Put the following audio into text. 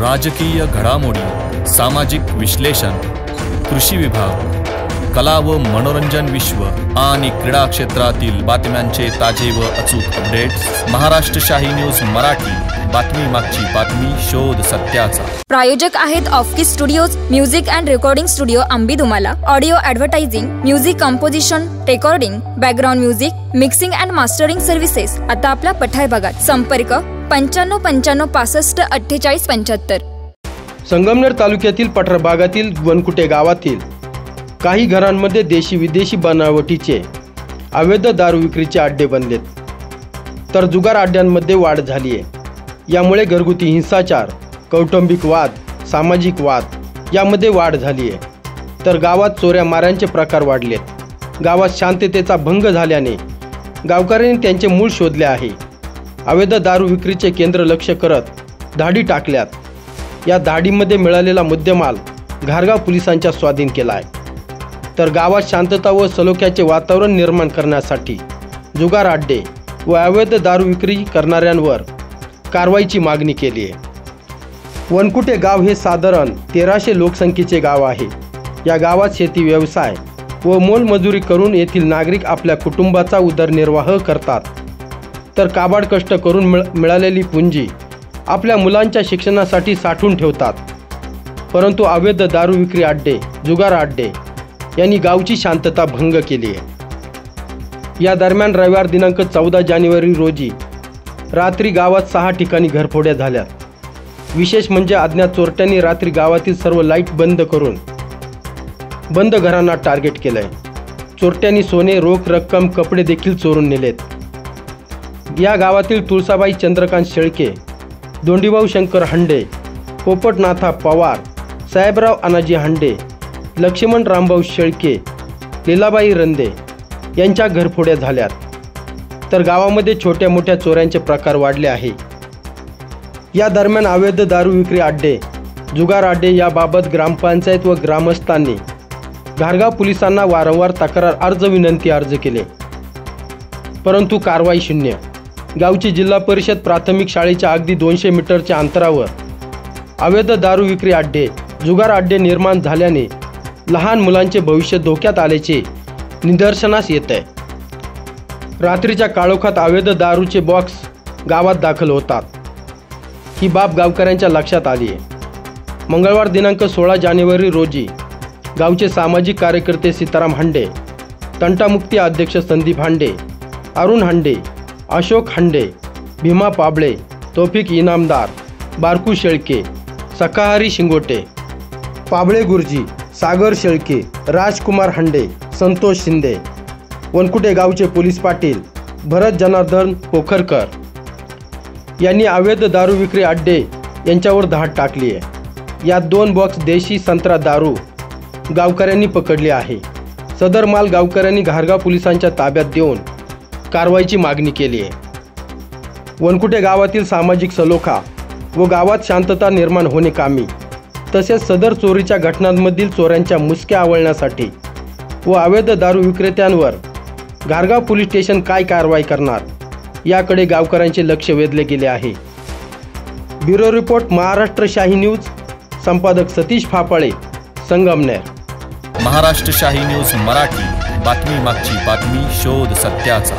राजकीय घडामोडी, सामाजिक विश्लेषण, कृषी विभाग, कला व मनोरंजन विश्व आणि क्रीडा क्षेत्रातील बातम्यांचे ताजे व अचूक अपडेट्स महाराष्ट्र शाही न्यूज मराठी। बातमी मागची बातमी, शोध सत्याचा। प्रायोजक आहेत ऑफकी studios, music and recording studio Ambi Dumala, audio advertising, music composition, recording, background music, mixing and mastering services आता आपल्या पठार भागात। संपर्क 95 95 65 48 75। संगमनेर तालुक्यातील पठार भागातील वनकुटे गावातील काही घरांमध्ये देशी विदेशी बनावटीचे अवैध दारू विक्रीचे अड्डे बनलेत, तर जुगार अड्ड्यांमध्ये वाढ झाली आहे। यामुळे घरगुती हिंसाचार, कौटुंबिक वाद, सामाजिक वाद यामध्ये वाढ झाली आहे, तर गावात चोऱ्या माऱ्यांचे प्रकार वाढलेत। गावात शांततेचा भंग झाल्याने गावकऱ्यांनी त्यांचे मूळ शोधले आहे। अवैध दारू विक्रीचे केंद्र लक्ष करत धाडी टाकल्यात। या धाडीमध्ये मिळालेला मुद्देमाल घारगाव पोलिसांच्या स्वाधीन केला आहे, तर गावात शांतता व सलोख्याचे वातावरण निर्माण करण्यासाठी जुगार अड्डे व अवैध दारू विक्री करणाऱ्यांवर कारवाईची मागणी केली आहे। वनकुटे गाव हे साधारण 1300 लोकसंख्येचे गाव आहे। या गावात शेती व्यवसाय व मोलमजुरी करून येथील नागरिक आपल्या कुटुंबाचा उदरनिर्वाह करतात, तर काबाड कष्ट करून मिळालेली पुंजी आपल्या मुलांच्या शिक्षणासाठी साठवून ठेवतात। परंतु अवैध दारू विक्री अड्डे, जुगार अड्डे यांनी गावची शांतता भंग केली आहे। या दरम्यान रविवार दिनांक 14 जानेवारी रोजी रात्री गावात 6 ठिकाणी घरफोड्या झाल्या। विशेष म्हणजे अज्ञात चोरट्यांनी रात्री गावातील सर्व लाईट बंद करून बंद घरांना टार्गेट केलंय। चोरट्यांनी सोने, रोख रक्कम, कपडे देखील चोरून नेलेत। या गावातील तुळसाबाई चंद्रकांत शेळके, दोंडीभाऊ शंकर हंडे, पोपटनाथा पवार, साहेबराव अनाजी हंडे, लक्ष्मण रामभाऊ शेळके, लीलाबाई रंदे यांच्या घरफोड्या झाल्यात, तर गावामध्ये छोट्या मोठ्या चोऱ्यांचे प्रकार वाढले आहे। या दरम्यान अवैध दारू विक्री अड्डे, जुगार अड्डे याबाबत ग्रामपंचायत व ग्रामस्थांनी घारगाव पोलिसांना वारंवार तक्रार अर्ज, विनंती अर्ज केले, परंतु कारवाई शून्य। गावची जिल्हा परिषद प्राथमिक शाळेच्या अगदी 200 मीटरच्या अंतरावर अवैध दारू विक्री अड्डे, जुगार अड्डे निर्माण झाल्याने लहान मुलांचे भविष्य धोक्यात आल्याचे निदर्शनास येत आहे। रात्रीच्या काळोखात अवैध दारूचे बॉक्स गावात दाखल होतात, ही बाब गावकऱ्यांच्या लक्षात आली आहे। मंगळवार दिनांक 16 जानेवारी रोजी गावचे सामाजिक कार्यकर्ते सीताराम हंडे, तंटामुक्ती अध्यक्ष संदीप हंडे, अरुण हंडे, अशोक हंडे, भीमा पाबळे, तौफिक इनामदार, बारकू शेळके, सकाहारी शिंगोटे, पाबळे गुरुजी, सागर शेळके, राजकुमार हंडे, संतोष शिंदे, वनकुटे गावचे पोलीस पाटील भरत जनार्दन पोखरकर यांनी अवैध दारू विक्री अड्डे यांच्यावर धाड टाकली आहे। यात 2 बॉक्स देशी संत्रा दारू गावकऱ्यांनी पकडली आहे। सदर माल गावकऱ्यांनी घारगाव पोलिसांच्या ताब्यात देऊन कारवाईची मागणी केली आहे। वनकुटे गावातील सामाजिक सलोखा व गावात शांतता निर्माण होणे कामी, तसेच सदर चोरीच्या घटनांमधील चोऱ्यांच्या मुसक्या आवळण्यासाठी व अवैध दारू विक्रेत्यांवर घारगाव पोलीस स्टेशन काय कारवाई करणार याकडे गावकऱ्यांचे लक्ष वेधले गेले आहे। ब्युरो रिपोर्ट, महाराष्ट्र शाही न्यूज, संपादक सतीश फाफळे, संगमनेर। महाराष्ट्र शाही न्यूज मराठी, बातमी मागची बातमी, शोध सत्याचा।